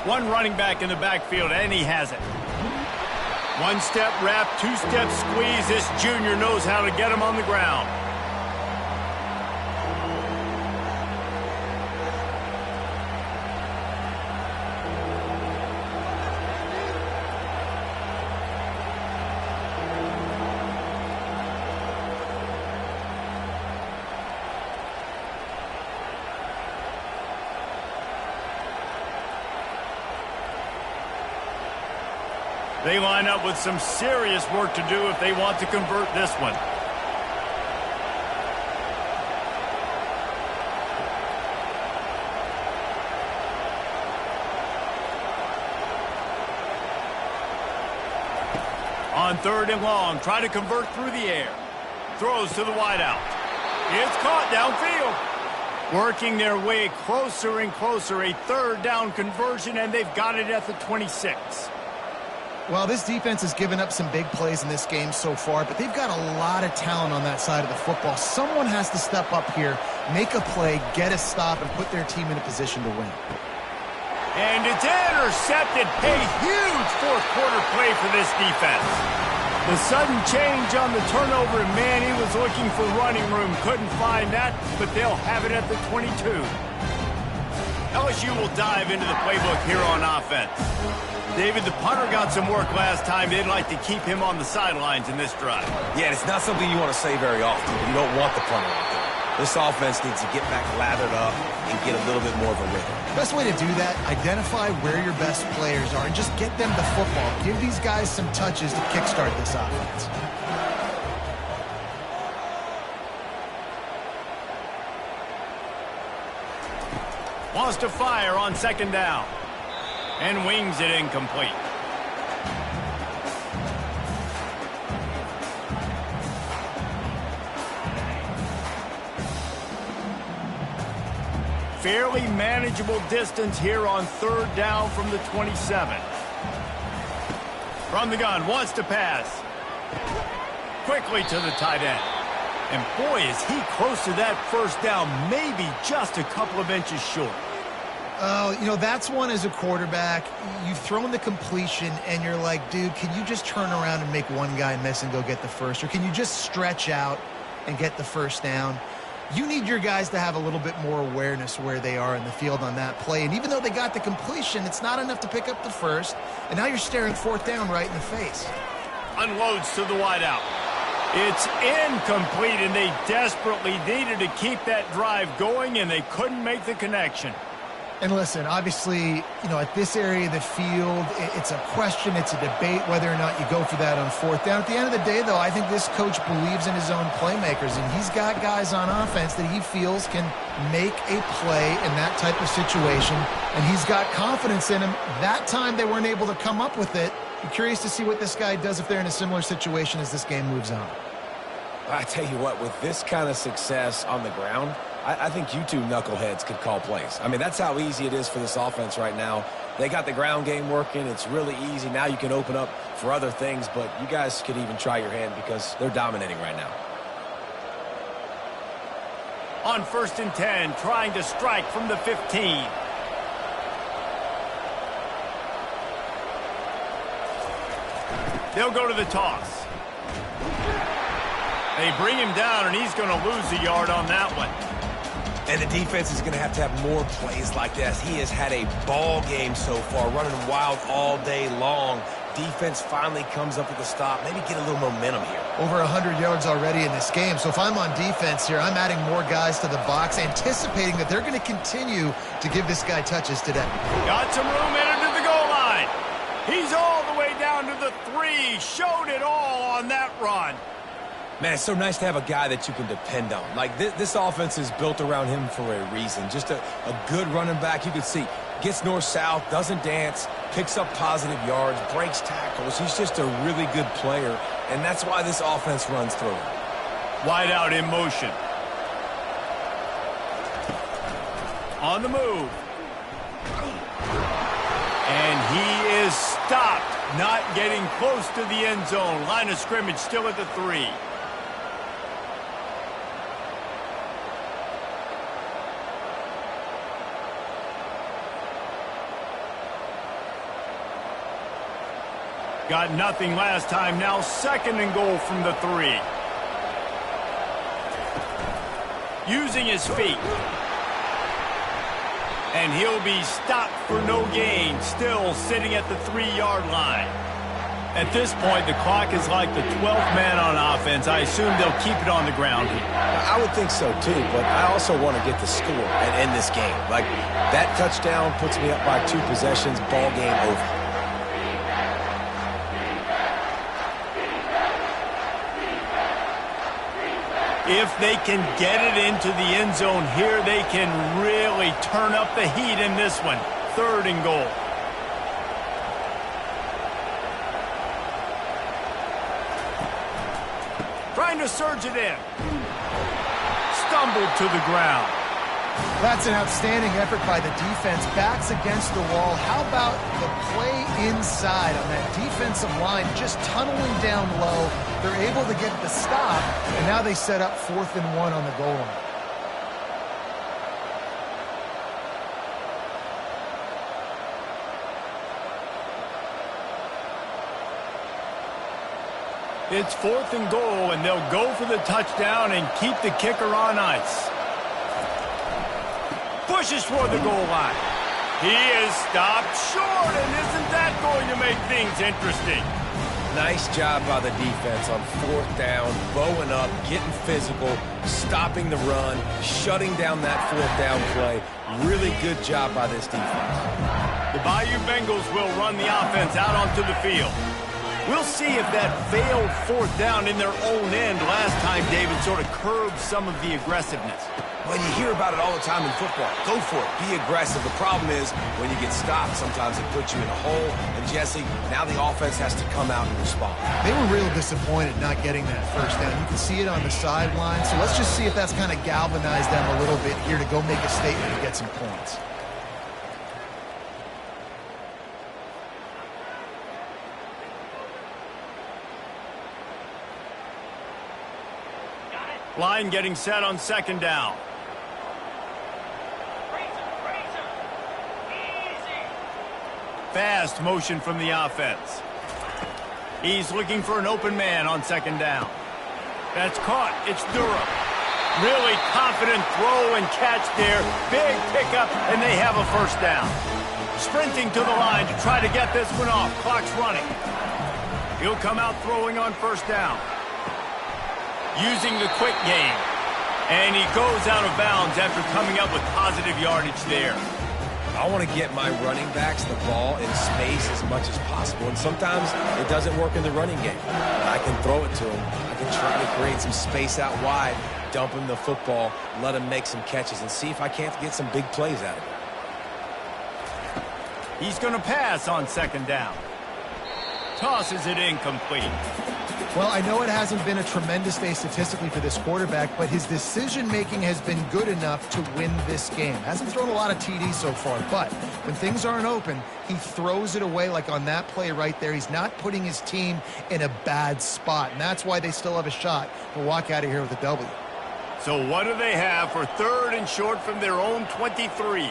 One running back in the backfield, and he has it. One-step wrap, two-step squeeze. This junior knows how to get him on the ground. They line up with some serious work to do if they want to convert this one. On 3rd and long, try to convert through the air. Throws to the wideout. It's caught downfield. Working their way closer and closer. A 3rd down conversion, and they've got it at the 26. Well, this defense has given up some big plays in this game so far, but they've got a lot of talent on that side of the football. Someone has to step up here, make a play, get a stop, and put their team in a position to win. And it's intercepted. A huge fourth-quarter play for this defense. The sudden change on the turnover, and man, he was looking for running room. Couldn't find that, but they'll have it at the 22. LSU will dive into the playbook here on offense. David, the punter got some work last time. They'd like to keep him on the sidelines in this drive. Yeah, it's not something you want to say very often, but you don't want the punter out there. This offense needs to get back lathered up and get a little bit more of a rhythm. Best way to do that, identify where your best players are and just get them the football. Give these guys some touches to kickstart this offense. Wants to fire on 2nd down. And wings it incomplete. Fairly manageable distance here on 3rd down from the 27. From the gun, wants to pass. Quickly to the tight end. And boy, is he close to that 1st down, maybe just a couple of inches short. Oh, you know, that's one as a quarterback. You've thrown the completion, and you're like, dude, can you just turn around and make one guy miss and go get the first? Or can you just stretch out and get the 1st down? You need your guys to have a little bit more awareness where they are in the field on that play. And even though they got the completion, it's not enough to pick up the 1st. And now you're staring 4th down right in the face. Unloads to the wideout. It's incomplete, and they desperately needed to keep that drive going, and they couldn't make the connection. And listen, obviously, you know, at this area of the field, it's a question, it's a debate whether or not you go for that on 4th down. At the end of the day, though, I think this coach believes in his own playmakers, and he's got guys on offense that he feels can make a play in that type of situation, and he's got confidence in him. That time they weren't able to come up with it. I'm curious to see what this guy does if they're in a similar situation as this game moves on. I tell you what, with this kind of success on the ground, I think you two knuckleheads could call plays. I mean, that's how easy it is for this offense right now. They got the ground game working. It's really easy. Now you can open up for other things, but you guys could even try your hand because they're dominating right now. On 1st and 10, trying to strike from the 15. They'll go to the toss. They bring him down, and he's going to lose a yard on that one. And the defense is going to have more plays like this. He has had a ball game so far, running wild all day long. Defense finally comes up with a stop. Maybe get a little momentum here. Over 100 yards already in this game. So if I'm on defense here, I'm adding more guys to the box, anticipating that they're going to continue to give this guy touches today. Got some room headed to the goal line. He's all the way down to the 3. Showed it all on that run. Man, it's so nice to have a guy that you can depend on. Like, this offense is built around him for a reason. Just a good running back. You can see, gets north-south, doesn't dance, picks up positive yards, breaks tackles. He's just a really good player, and that's why this offense runs through him. Wide out in motion. On the move. And he is stopped, not getting close to the end zone. Line of scrimmage still at the 3. Got nothing last time. Now 2nd and goal from the 3. Using his feet. And he'll be stopped for no gain. Still sitting at the 3-yard line. At this point, the clock is like the 12th man on offense. I assume they'll keep it on the ground here. I would think so, too, but I also want to get the score and end this game. Like, that touchdown puts me up by 2 possessions, ball game over. If they can get it into the end zone here, they can really turn up the heat in this one. 3rd and goal. Trying to surge it in. Stumbled to the ground. That's an outstanding effort by the defense. Backs against the wall. How about the play inside on that defensive line, just tunneling down low. They're able to get the stop, and now they set up 4th and 1 on the goal line. It's 4th and goal, and they'll go for the touchdown and keep the kicker on ice. Pushes for the goal line. He is stopped short, and isn't that going to make things interesting? Nice job by the defense on 4th down, bowing up, getting physical, stopping the run, shutting down that 4th down play. Really good job by this defense. The Bayou Bengals will run the offense out onto the field. We'll see if that failed 4th down in their own end last time, David, sort of curbed some of the aggressiveness. Well, you hear about it all the time in football. Go for it. Be aggressive. The problem is when you get stopped, sometimes it puts you in a hole. And, Jesse, now the offense has to come out and respond. They were real disappointed not getting that 1st down. You can see it on the sideline. So let's just see if that's kind of galvanized them a little bit here to go make a statement and get some points. Line getting set on 2nd down. Fast motion from the offense. He's looking for an open man on 2nd down. That's caught. It's Durham. Really confident throw and catch there. Big pickup, and they have a 1st down. Sprinting to the line to try to get this one off. Clock's running. He'll come out throwing on 1st down. Using the quick game. And he goes out of bounds after coming up with positive yardage there. I want to get my running backs the ball in space as much as possible. And sometimes it doesn't work in the running game. But I can throw it to him. I can try to create some space out wide, dump him the football, let him make some catches, and see if I can't get some big plays out of it. He's going to pass on 2nd down. Tosses it incomplete. Well, I know it hasn't been a tremendous day statistically for this quarterback, but his decision-making has been good enough to win this game. Hasn't thrown a lot of TDs so far, but when things aren't open, he throws it away like on that play right there. He's not putting his team in a bad spot, and that's why they still have a shot to walk out of here with a W. So what do they have for 3rd and short from their own 23?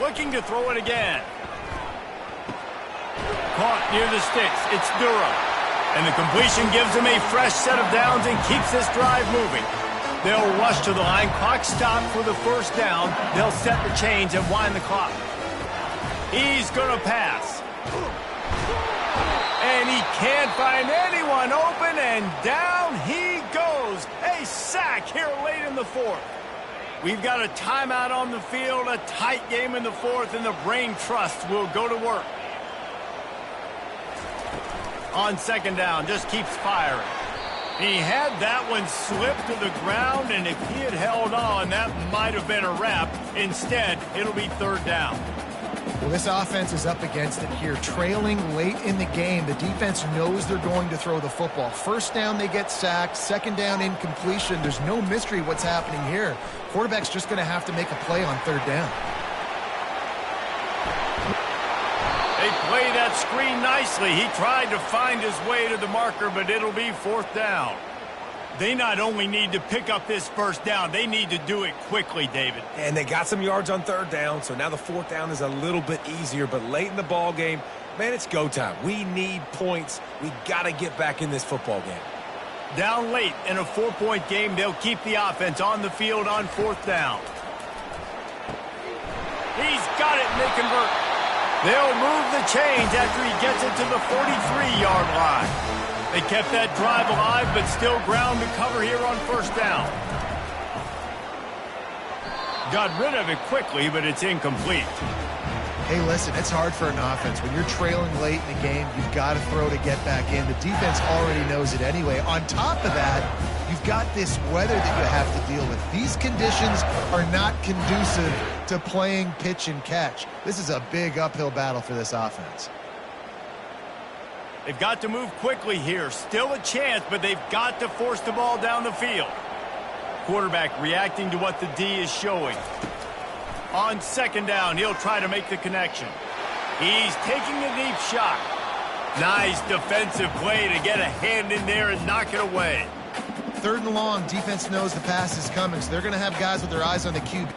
Looking to throw it again. Caught near the sticks. It's Durham. And the completion gives him a fresh set of downs and keeps this drive moving. They'll rush to the line. Clock stopped for the 1st down. They'll set the chains and wind the clock. He's going to pass. And he can't find anyone open, and down he goes. A sack here late in the 4th. We've got a timeout on the field, a tight game in the 4th, and the brain trust will go to work. On 2nd down, just keeps firing. He had that one slip to the ground, and if he had held on, that might have been a wrap. Instead, it'll be 3rd down. Well, this offense is up against it here. Trailing late in the game, the defense knows they're going to throw the football. 1st down, they get sacked. 2nd down, incompletion. There's no mystery what's happening here. Quarterback's just going to have to make a play on 3rd down. They play that screen nicely. He tried to find his way to the marker, but it'll be 4th down. They not only need to pick up this 1st down, they need to do it quickly, David. And they got some yards on 3rd down, so now the 4th down is a little bit easier. But late in the ball game, man, it's go time. We need points. We got to get back in this football game. Down late in a 4-point game, they'll keep the offense on the field on 4th down. He's got it, and they convert. They'll move the chains after he gets it to the 43-yard line. They kept that drive alive, but still ground to cover here on 1st down. Got rid of it quickly, but it's incomplete. Hey, listen, it's hard for an offense. When you're trailing late in the game, you've got to throw to get back in. The defense already knows it anyway. On top of that, You've got this weather that you have to deal with. These conditions are not conducive to playing pitch and catch. This is a big uphill battle for this offense. They've got to move quickly here. Still a chance, but they've got to force the ball down the field. Quarterback reacting to what the D is showing. On second down, he'll try to make the connection. He's taking a deep shot. Nice defensive play to get a hand in there and knock it away. Third and long, defense knows the pass is coming, so they're going to have guys with their eyes on the QB.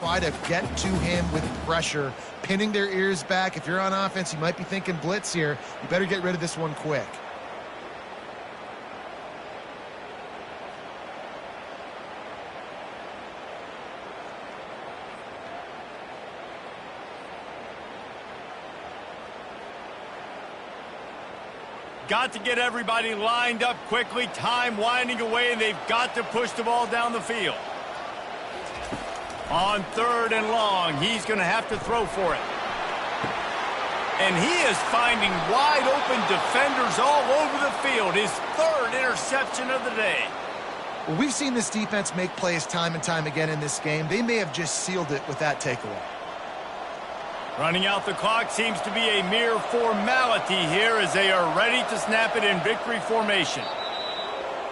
Try to get to him with pressure, pinning their ears back. If you're on offense, you might be thinking blitz here. You better get rid of this one quick. Got to get everybody lined up quickly. Time winding away, and they've got to push the ball down the field. On third and long, he's going to have to throw for it. And he is finding wide open defenders all over the field. His third interception of the day. Well, we've seen this defense make plays time and time again in this game. They may have just sealed it with that takeaway. Running out the clock seems to be a mere formality here as they are ready to snap it in victory formation.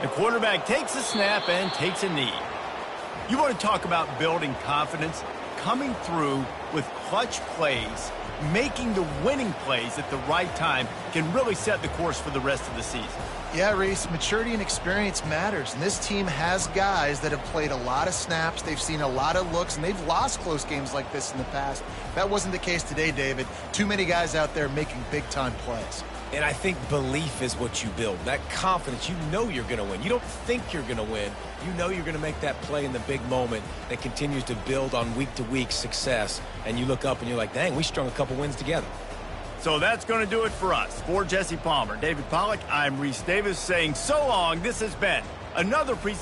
The quarterback takes a snap and takes a knee. You want to talk about building confidence? Coming through with clutch plays, making the winning plays at the right time can really set the course for the rest of the season. Yeah, Reese, maturity and experience matters, and this team has guys that have played a lot of snaps, they've seen a lot of looks, and they've lost close games like this in the past. That wasn't the case today, David. Too many guys out there making big-time plays. And I think belief is what you build. That confidence, you know you're going to win. You don't think you're going to win. You know you're going to make that play in the big moment that continues to build on week-to-week success. And you look up and you're like, dang, we strung a couple wins together. So that's going to do it for us. For Jesse Palmer, David Pollack, I'm Reese Davis saying so long. This has been another presentation.